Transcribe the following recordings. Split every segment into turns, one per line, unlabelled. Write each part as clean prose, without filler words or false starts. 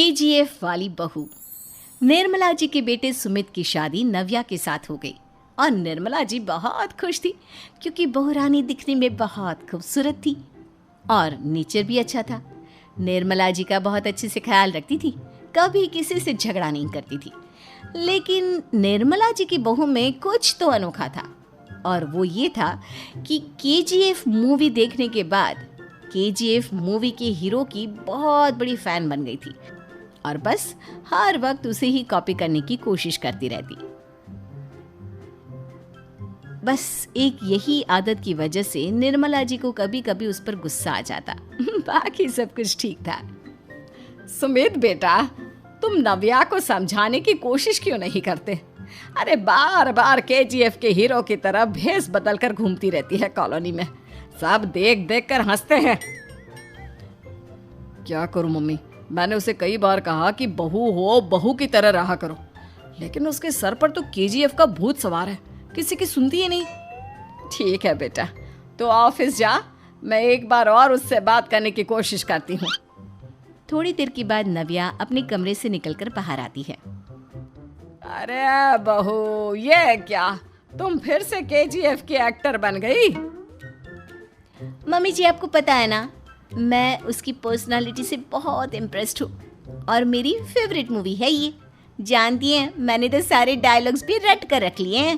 KGF वाली बहू। निर्मला जी के बेटे सुमित की शादी नव्या के साथ हो गई और निर्मला जी बहुत खुश थी क्योंकि बहू रानी दिखने में बहुत खूबसूरत थी और नेचर भी अच्छा था। निर्मला जी का बहुत अच्छे से ख्याल रखती थी, कभी किसी से झगड़ा नहीं करती थी। लेकिन निर्मला जी की बहू में कुछ तो अनोखा था और वो ये था कि केजीएफ मूवी देखने के बाद केजीएफ मूवी के हीरो की बहुत बड़ी फैन बन गई थी और बस हर वक्त उसे ही कॉपी करने की कोशिश करती रहती। बस एक यही आदत की वजह से निर्मला जी को कभी कभी उस पर गुस्सा आ जाता। बाकी सब कुछ ठीक था।
सुमित बेटा, तुम नव्या को समझाने की कोशिश क्यों नहीं करते? अरे बार बार केजीएफ के हीरो की तरह भेष बदल कर घूमती रहती है कॉलोनी में, सब देख देख कर हंसते हैं। क्या करूं मम्मी, मैंने उसे कई बार कहा कि बहू हो बहू की तरह रहा करो, लेकिन उसके सर पर तो केजीएफ का भूत सवार है, किसी की सुनती ही नहीं। ठीक है बेटा, तो ऑफिस जा, मैं एक बार और उससे बात करने की कोशिश करती हूँ।
थोड़ी देर के बाद नव्या अपने कमरे से निकलकर बाहर आती है।
अरे बहू, ये क्या, तुम फिर से केजीएफ की एक्टर बन गई?
मम्मी जी, आपको पता है ना, मैं उसकी पर्सनालिटी से बहुत इम्प्रेस्ड हूँ और मेरी फेवरेट मूवी है ये। जानती हैं, मैंने तो सारे डायलॉग्स भी रट कर रख लिए हैं।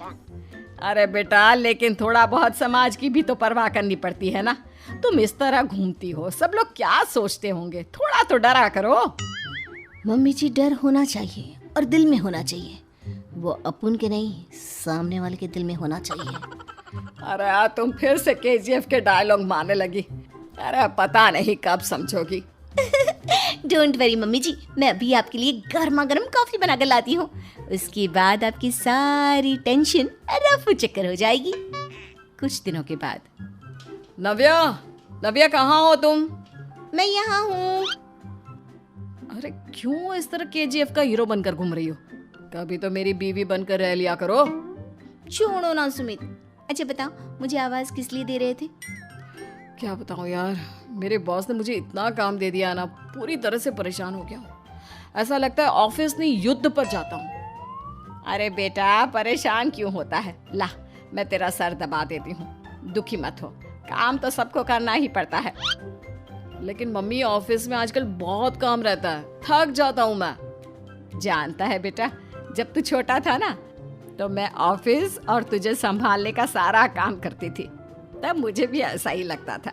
अरे बेटा, लेकिन थोड़ा बहुत समाज की भी तो परवाह करनी पड़ती है ना। तुम इस तरह घूमती हो, सब लोग क्या सोचते होंगे, थोड़ा तो डरा करो।
मम्मी जी, डर होना चाहिए और दिल में होना चाहिए, वो अपन के नहीं सामने वाले के दिल में होना चाहिए।
अरे तुम फिर से केजीएफ के डायलॉग मारने लगी। अरे पता नहीं कब समझोगी।
डोंट वरी मम्मी जी, मैं अभी आपके लिए गर्मा गर्म कॉफी बना कर लाती हूँ। उसके बाद आपकी सारी टेंशन रफू चक्कर हो जाएगी। कुछ दिनों के बाद।
नव्या, नव्या कहाँ हो तुम?
मैं यहाँ हूँ।
अरे क्यों इस तरह केजीएफ का हीरो बनकर घूम रही हो? कभी तो मेरी बीवी बनकर रह लिया करो।
छोड़ो ना सुमित। अच्छा बताओ, मुझे आवाज किस लिए दे रहे थे?
क्या बताऊं यार, मेरे बॉस ने मुझे इतना काम दे दिया ना, पूरी तरह से परेशान हो गया हूँ। ऐसा लगता है ऑफिस नहीं युद्ध पर जाता हूँ। अरे बेटा, परेशान क्यों होता है? ला, मैं तेरा सर दबा देती हूँ, दुखी मत हो, काम तो सबको करना ही पड़ता है। लेकिन मम्मी, ऑफिस में आजकल बहुत काम रहता है, थक जाता हूँ मैं। जानता है बेटा, जब तू छोटा था ना, तो मैं ऑफिस और तुझे संभालने का सारा काम करती थी, तब मुझे भी ऐसा ही लगता था।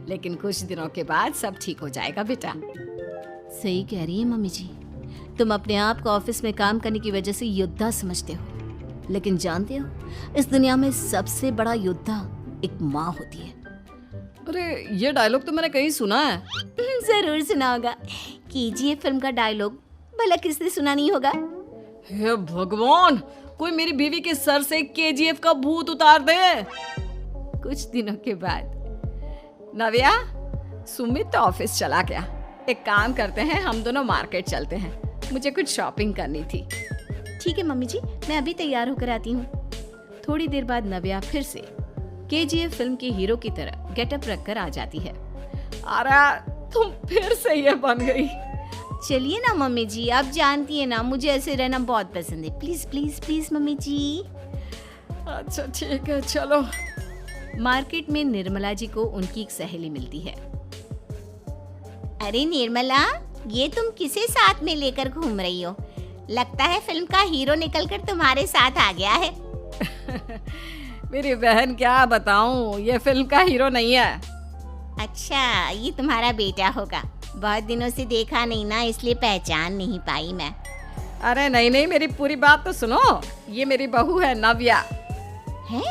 लेकिन कुछ दिनों के बाद सब ठीक हो जाएगा बेटा।
सही कह रही है मम्मी जी, तुम अपने आप को ऑफिस में काम करने की वजह से योद्धा समझते हो, लेकिन जानते हो, इस दुनिया में सबसे बड़ा योद्धा एक माँ होती है।
अरे ये डायलॉग तो मैंने कहीं सुना है।
जरूर सुना होगा, केजीएफ फिल्म का डायलॉग, भला किसने सुना नहीं होगा?
हे भगवान, कोई मेरी बीवी के सर से केजीएफ का भूत उतार दे।
कुछ दिनों के बाद।
नव्या, सुमित तो ऑफिस चला गया, एक काम करते हैं, हम दोनों मार्केट चलते हैं, मुझे कुछ शॉपिंग करनी थी।
ठीक है मम्मी जी, मैं अभी तैयार होकर आती हूँ। थोड़ी देर बाद नव्या फिर से केजीएफ फिल्म के हीरो की तरह गेटअप रखकर आ जाती है।
अरे तुम फिर से ये बन गई।
चलिए ना मम्मी जी, आप जानती है ना, मुझे ऐसे रहना बहुत पसंद है। प्लीज प्लीज प्लीज मम्मी जी।
अच्छा ठीक है, चलो।
मार्केट में निर्मला जी को उनकी एक सहेली मिलती है। अरे निर्मला, ये तुम किसे साथ में लेकर घूम रही हो? लगता है फिल्म का हीरो निकलकर तुम्हारे साथ आ गया है।
मेरी बहन, क्या बताऊं, ये फिल्म का हीरो नहीं है।
अच्छा, ये तुम्हारा बेटा होगा, बहुत दिनों से देखा नहीं ना, इसलिए पहचान नहीं पाई मैं।
अरे नहीं नहीं, मेरी पूरी बात तो सुनो, ये मेरी बहू है नव्या।
है?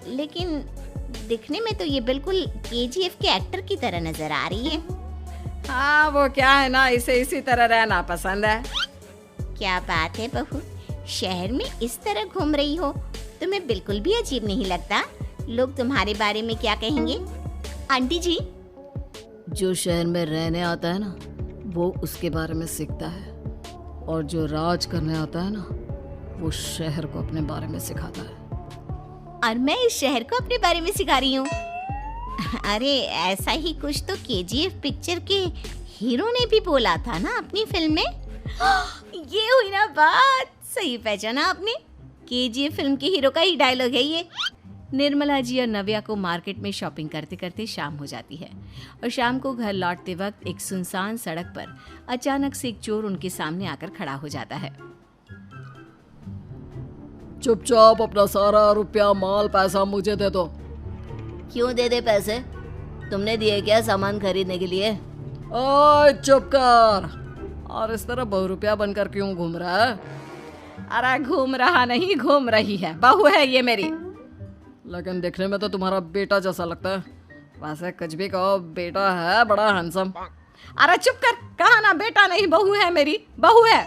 लेकिन दिखने में तो ये बिल्कुल केजीएफ के एक्टर की तरह नजर आ रही है।
हाँ, वो क्या है ना, इसे इसी तरह रहना पसंद है।
क्या बात है बहू, शहर में इस तरह घूम रही हो, तुम्हें बिल्कुल भी अजीब नहीं लगता? लोग तुम्हारे बारे में क्या कहेंगे? आंटी जी,
जो शहर में रहने आता है ना, वो उसके बारे में सीखता है, और जो राज करने आता है ना, वो शहर को अपने बारे में सिखाता है।
और मैं इस शहर को अपने बारे में सिखा रही हूँ। अरे ऐसा ही कुछ तो केजीएफ पिक्चर के हीरो ने भी बोला था ना अपनी फिल्म में। ये हुई ना बात, सही पहचाना आपने। केजीएफ फिल्म के हीरो का ही डायलॉग है ये। निर्मला जी और नव्या को मार्केट में शॉपिंग करते करते शाम हो जाती है और शाम को घर लौटते वक्त एक सुनसान सड़क पर अचानक से एक चोर उनके सामने आकर खड़ा हो जाता है।
चुपचाप अपना सारा रुपया माल पैसा मुझे दे दो।
क्यों दे दे पैसे? तुमने दिए क्या सामान खरीदने के लिए?
ओए चुप कर। और इस तरह बहुरुपया बनकर क्यों घूम रहा है?
अरे घूम रहा नहीं, घूम रही है। बहू है ये मेरी।
लेकिन देखने में तो तुम्हारा बेटा जैसा लगता है। वैसे कुछ भी कहो, बेटा है बड़ा हैंडसम।
अरे चुप कर, कहा ना बेटा नहीं, बहू है मेरी, बहू है।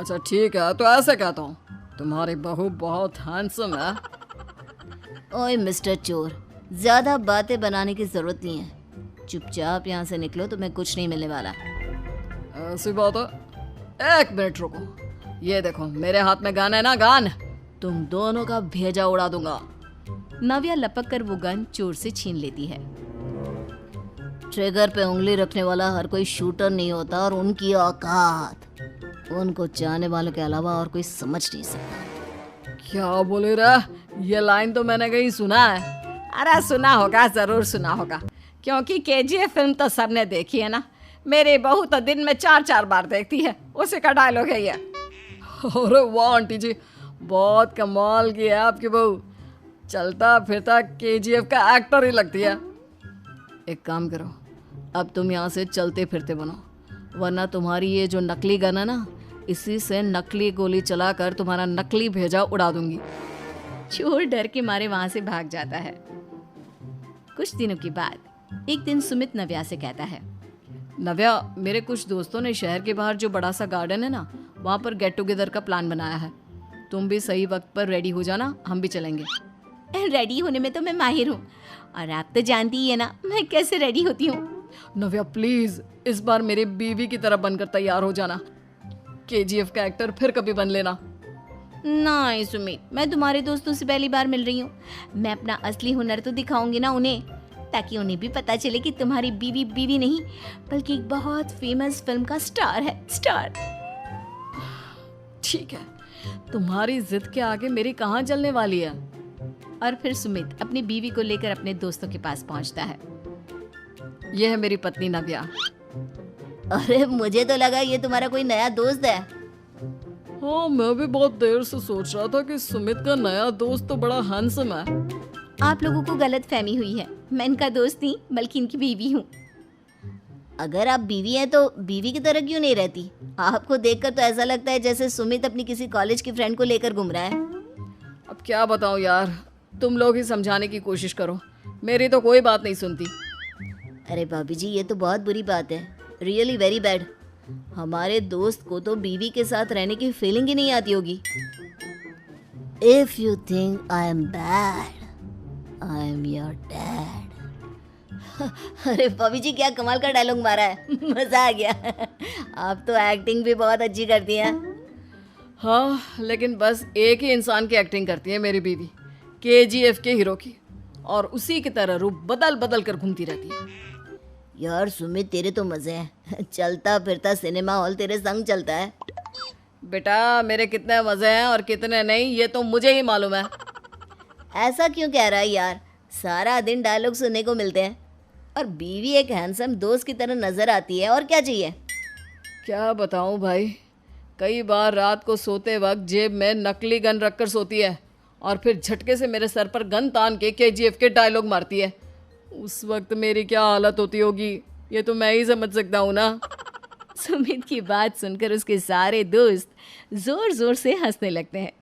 अच्छा ठीक है, तो ऐसे कहता हूँ, तुम्हारी बहू बहुत हैंडसम है।
ओए मिस्टर चोर, ज्यादा बातें बनाने की जरूरत नहीं है। चुपचाप यहाँ से निकलो, तुम्हें कुछ नहीं मिलने वाला।
ऐसी बात है। एक मिनट रुको, ये देखो मेरे हाथ में गन है ना, गन। तुम दोनों का भेजा उड़ा दूंगा।
नव्या लपक कर वो गन चोर से छीन लेती है। ट्रिगर पे उंगली रखने वाला हर कोई शूटर नहीं होता और उनकी औकात उनको चाहने वालों के अलावा और कोई समझ नहीं सकता।
क्या बोले रे? ये लाइन तो मैंने कहीं सुना है।
अरे सुना होगा, जरूर सुना होगा, क्योंकि केजीएफ फिल्म तो सबने देखी है ना। मेरी बहू तो दिन में 4-4 बार देखती है, उसी का डायलॉग है ये।
अरे वाह आंटी जी, बहुत कमाल की है आपकी बहू। चलता फिरता केजीएफ का एक्टर ही लगती है। एक काम करो, अब तुम यहाँ से चलते फिरते बनो, वरना तुम्हारी ये जो नकली गन है ना, इसी से नकली गोली चलाकर तुम्हारा नकली भेजा उड़ा दूंगी।
चोर डर के मारे वहां से भाग जाता है। कुछ दिनों के बाद एक दिन सुमित नव्या से कहता है,
नव्या, मेरे कुछ दोस्तों ने शहर के बाहर जो बड़ा सा गार्डन है ना, वहाँ पर गेट टुगेदर का प्लान बनाया है। तुम भी सही वक्त पर रेडी हो जाना, हम भी चलेंगे।
रेडी होने में तो मैं माहिर हूँ, और आप तो जानती ही है ना मैं कैसे रेडी होती हूँ।
नव्या प्लीज, इस बार मेरी बीवी की तरह बनकर तैयार हो जाना। केजीएफ का एक्टर फिर कभी बन लेना।
नहीं सुमित, मैं तुम्हारे दोस्तों से पहली बार मिल रही हूँ। मैं अपना असली हुनर तो दिखाऊंगी ना उन्हें, ताकि उन्हें भी पता चले कि तुम्हारी बीवी बीवी नहीं बल्कि एक बहुत फेमस फिल्म का स्टार है, स्टार।
ठीक है, तुम्हारी जिद के आगे मेरी कहाँ जलने वाली है।
और फिर सुमित अपनी बीवी को लेकर अपने दोस्तों के पास पहुंचता है।
यह है मेरी पत्नी नव्या।
अरे मुझे तो लगा ये तुम्हारा कोई नया दोस्त है।
हाँ, मैं भी बहुत देर से सोच रहा था कि सुमित का नया दोस्त तो बड़ा हैंडसम है।
आप लोगों को गलत फहमी हुई है, मैं इनका दोस्त नहीं बल्कि इनकी बीवी हूँ। अगर आप बीवी हैं तो बीवी की तरह क्यों नहीं रहती? आपको देखकर तो ऐसा लगता है जैसे सुमित अपनी किसी कॉलेज की फ्रेंड को लेकर घूम रहा है।
अब क्या बताऊँ यार, तुम लोग ही समझाने की कोशिश करो, मेरी तो कोई बात नहीं सुनती।
अरे भाभी जी, ये तो बहुत बुरी बात है, रियली वेरी बैड। हमारे दोस्त को तो बीवी के साथ रहने की फीलिंग ही नहीं आती होगी। If you think I am bad, I am your dad. अरे भाभी जी, क्या कमाल का डायलॉग मारा है, मजा आ गया। आप तो एक्टिंग भी बहुत अच्छी करती हैं।
हाँ, लेकिन बस एक ही इंसान की एक्टिंग करती है मेरी बीवी, केजीएफ के हीरो की, और उसी की तरह रूप बदल बदल कर घूमती रहती है।
यार सुमित, तेरे तो मजे हैं, चलता फिरता सिनेमा हॉल तेरे संग चलता है।
बेटा, मेरे कितने मजे हैं और कितने नहीं ये तो मुझे ही मालूम है।
ऐसा क्यों कह रहा है यार? सारा दिन डायलॉग सुनने को मिलते हैं और बीवी एक हैंडसम दोस्त की तरह नजर आती है, और क्या चाहिए?
क्या बताऊं भाई, कई बार रात को सोते वक्त जेब में नकली गन रखकर सोती है और फिर झटके से मेरे सर पर गन तान के केजीएफ के डायलॉग मारती है। उस वक्त मेरी क्या हालत होती होगी ये तो मैं ही समझ सकता हूँ ना।
सुमित की बात सुनकर उसके सारे दोस्त जोर जोर से हंसने लगते हैं।